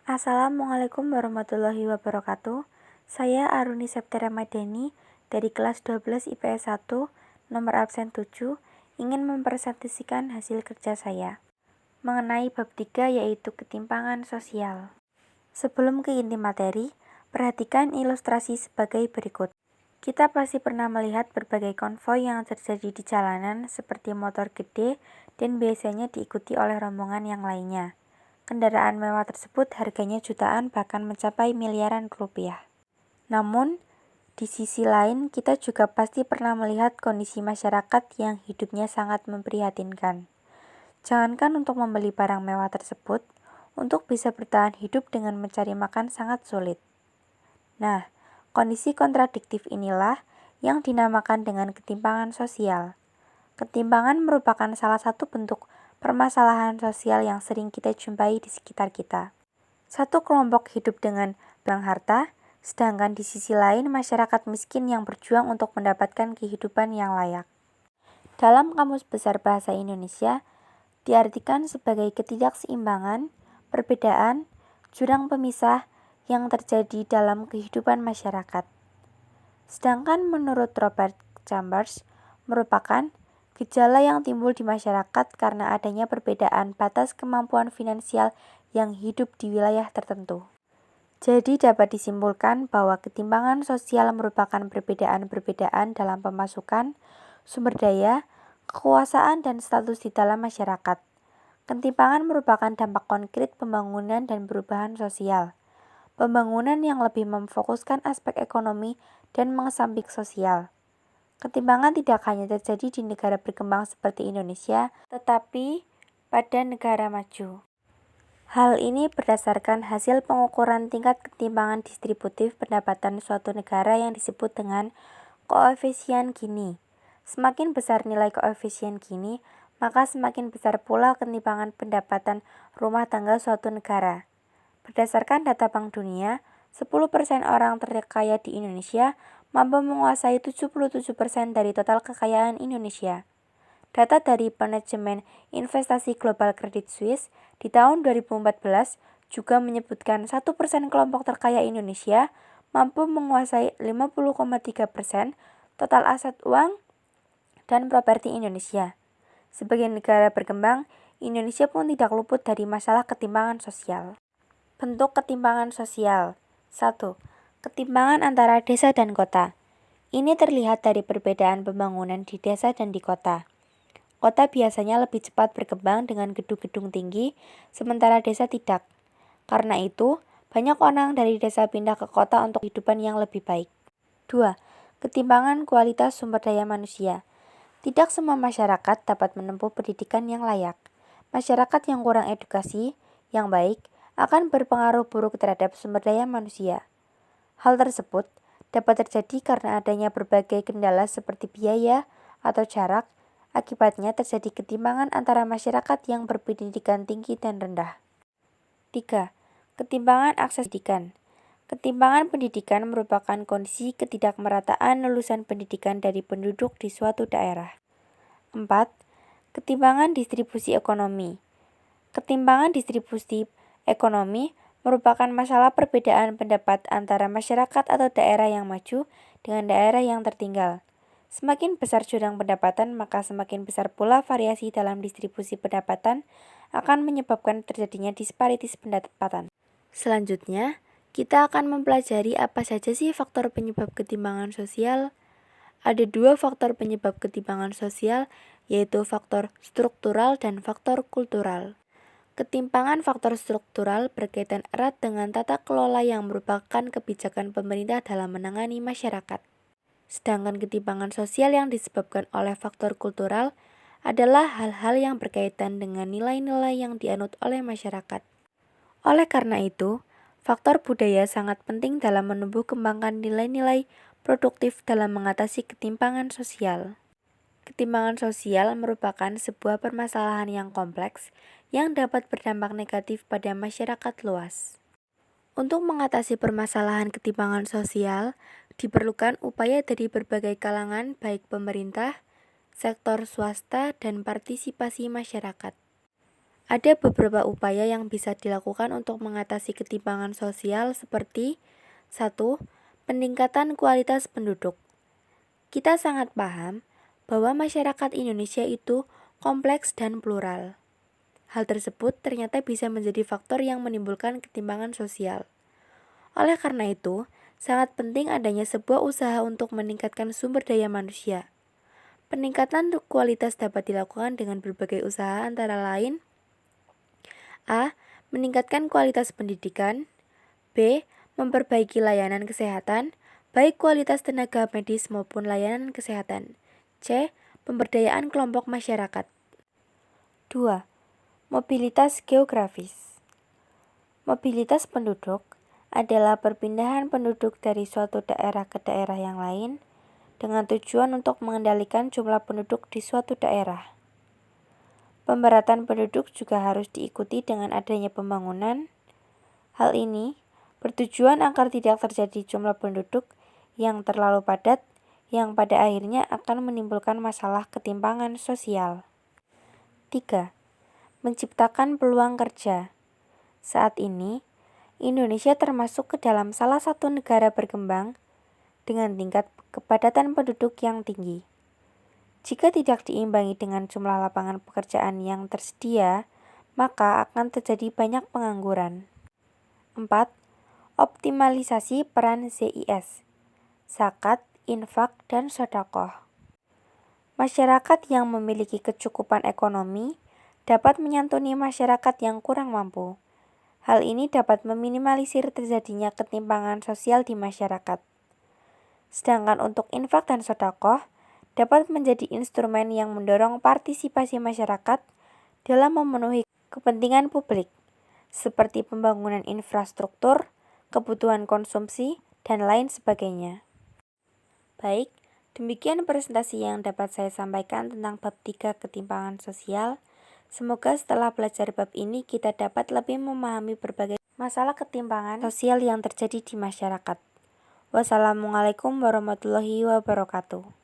Assalamualaikum warahmatullahi wabarakatuh. Saya Aruni Septira Madani dari kelas 12 IPS 1, nomor absen 7, ingin mempresentasikan hasil kerja saya mengenai bab 3 yaitu ketimpangan sosial. Sebelum ke inti materi, perhatikan ilustrasi sebagai berikut. Kita pasti pernah melihat berbagai konvoi yang terjadi di jalanan seperti motor gede dan biasanya diikuti oleh rombongan yang lainnya. Kendaraan mewah tersebut harganya jutaan bahkan mencapai miliaran rupiah. Namun, di sisi lain kita juga pasti pernah melihat kondisi masyarakat yang hidupnya sangat memprihatinkan. Jangankan untuk membeli barang mewah tersebut, untuk bisa bertahan hidup dengan mencari makan sangat sulit. Nah, kondisi kontradiktif inilah yang dinamakan dengan ketimpangan sosial. Ketimpangan merupakan salah satu bentuk permasalahan sosial yang sering kita jumpai di sekitar kita. Satu kelompok hidup dengan banyak harta, sedangkan di sisi lain masyarakat miskin yang berjuang untuk mendapatkan kehidupan yang layak. Dalam Kamus Besar Bahasa Indonesia, diartikan sebagai ketidakseimbangan, perbedaan, jurang pemisah yang terjadi dalam kehidupan masyarakat. Sedangkan menurut Robert Chambers, merupakan gejala yang timbul di masyarakat karena adanya perbedaan batas kemampuan finansial yang hidup di wilayah tertentu. Jadi dapat disimpulkan bahwa ketimpangan sosial merupakan perbedaan-perbedaan dalam pemasukan, sumber daya, kekuasaan, dan status di dalam masyarakat. Ketimpangan merupakan dampak konkret pembangunan dan perubahan sosial. Pembangunan yang lebih memfokuskan aspek ekonomi dan mengesamping sosial. Ketimpangan tidak hanya terjadi di negara berkembang seperti Indonesia, tetapi pada negara maju. Hal ini berdasarkan hasil pengukuran tingkat ketimpangan distributif pendapatan suatu negara yang disebut dengan koefisien Gini. Semakin besar nilai koefisien Gini, maka semakin besar pula ketimpangan pendapatan rumah tangga suatu negara. Berdasarkan data Bank Dunia, 10% orang terkaya di Indonesia mampu menguasai 77% dari total kekayaan Indonesia. Data dari Manajemen Investasi Global Credit Suisse di tahun 2014 juga menyebutkan 1% kelompok terkaya Indonesia mampu menguasai 50,3% total aset uang dan properti Indonesia. Sebagai negara berkembang, Indonesia pun tidak luput dari masalah ketimpangan sosial. Bentuk ketimpangan sosial. 1. Ketimpangan antara desa dan kota. Ini terlihat dari perbedaan pembangunan di desa dan di kota. Kota biasanya lebih cepat berkembang dengan gedung-gedung tinggi, sementara desa tidak. Karena itu, banyak orang dari desa pindah ke kota untuk kehidupan yang lebih baik. 2. Ketimpangan kualitas sumber daya manusia. Tidak semua masyarakat dapat menempuh pendidikan yang layak. Masyarakat yang kurang edukasi, yang baik, akan berpengaruh buruk terhadap sumber daya manusia. Hal tersebut dapat terjadi karena adanya berbagai kendala seperti biaya atau jarak. Akibatnya terjadi ketimpangan antara masyarakat yang berpendidikan tinggi dan rendah. 3. Ketimpangan akses pendidikan. Ketimpangan pendidikan merupakan kondisi ketidakmerataan lulusan pendidikan dari penduduk di suatu daerah. 4. Ketimpangan distribusi ekonomi. Ketimpangan distribusi ekonomi merupakan masalah perbedaan pendapat antara masyarakat atau daerah yang maju dengan daerah yang tertinggal. Semakin besar jurang pendapatan, maka semakin besar pula variasi dalam distribusi pendapatan akan menyebabkan terjadinya disparitas pendapatan. Selanjutnya, kita akan mempelajari apa saja sih faktor penyebab ketimpangan sosial. Ada dua faktor penyebab ketimpangan sosial, yaitu faktor struktural dan faktor kultural. Ketimpangan faktor struktural berkaitan erat dengan tata kelola yang merupakan kebijakan pemerintah dalam menangani masyarakat. Sedangkan ketimpangan sosial yang disebabkan oleh faktor kultural adalah hal-hal yang berkaitan dengan nilai-nilai yang dianut oleh masyarakat. Oleh karena itu, faktor budaya sangat penting dalam menumbuh kembangkan nilai-nilai produktif dalam mengatasi ketimpangan sosial. Ketimpangan sosial merupakan sebuah permasalahan yang kompleks yang dapat berdampak negatif pada masyarakat luas. Untuk mengatasi permasalahan ketimpangan sosial, diperlukan upaya dari berbagai kalangan baik pemerintah, sektor swasta, dan partisipasi masyarakat. Ada beberapa upaya yang bisa dilakukan untuk mengatasi ketimpangan sosial seperti 1. Peningkatan kualitas penduduk. Kita sangat paham bahwa masyarakat Indonesia itu kompleks dan plural. Hal tersebut ternyata bisa menjadi faktor yang menimbulkan ketimpangan sosial. Oleh karena itu, sangat penting adanya sebuah usaha untuk meningkatkan sumber daya manusia. Peningkatan kualitas dapat dilakukan dengan berbagai usaha antara lain: A. Meningkatkan kualitas pendidikan. B. Memperbaiki layanan kesehatan, baik kualitas tenaga medis maupun layanan kesehatan. C. Pemberdayaan kelompok masyarakat. 2. Mobilitas geografis. Mobilitas penduduk adalah perpindahan penduduk dari suatu daerah ke daerah yang lain dengan tujuan untuk mengendalikan jumlah penduduk di suatu daerah. Pemberatan penduduk juga harus diikuti dengan adanya pembangunan. Hal ini bertujuan agar tidak terjadi jumlah penduduk yang terlalu padat yang pada akhirnya akan menimbulkan masalah ketimpangan sosial. 3. Menciptakan peluang kerja. Saat ini, Indonesia termasuk ke dalam salah satu negara berkembang dengan tingkat kepadatan penduduk yang tinggi. Jika tidak diimbangi dengan jumlah lapangan pekerjaan yang tersedia, maka akan terjadi banyak pengangguran. 4. Optimalisasi peran ZIS, zakat, infak, dan sedekah. Masyarakat yang memiliki kecukupan ekonomi dapat menyantuni masyarakat yang kurang mampu. Hal ini dapat meminimalisir terjadinya ketimpangan sosial di masyarakat. Sedangkan untuk infak dan sedekah dapat menjadi instrumen yang mendorong partisipasi masyarakat dalam memenuhi kepentingan publik, seperti pembangunan infrastruktur, kebutuhan konsumsi, dan lain sebagainya. Baik, demikian presentasi yang dapat saya sampaikan tentang bab 3 ketimpangan sosial. Semoga setelah belajar bab ini kita dapat lebih memahami berbagai masalah ketimpangan sosial yang terjadi di masyarakat. Wassalamualaikum warahmatullahi wabarakatuh.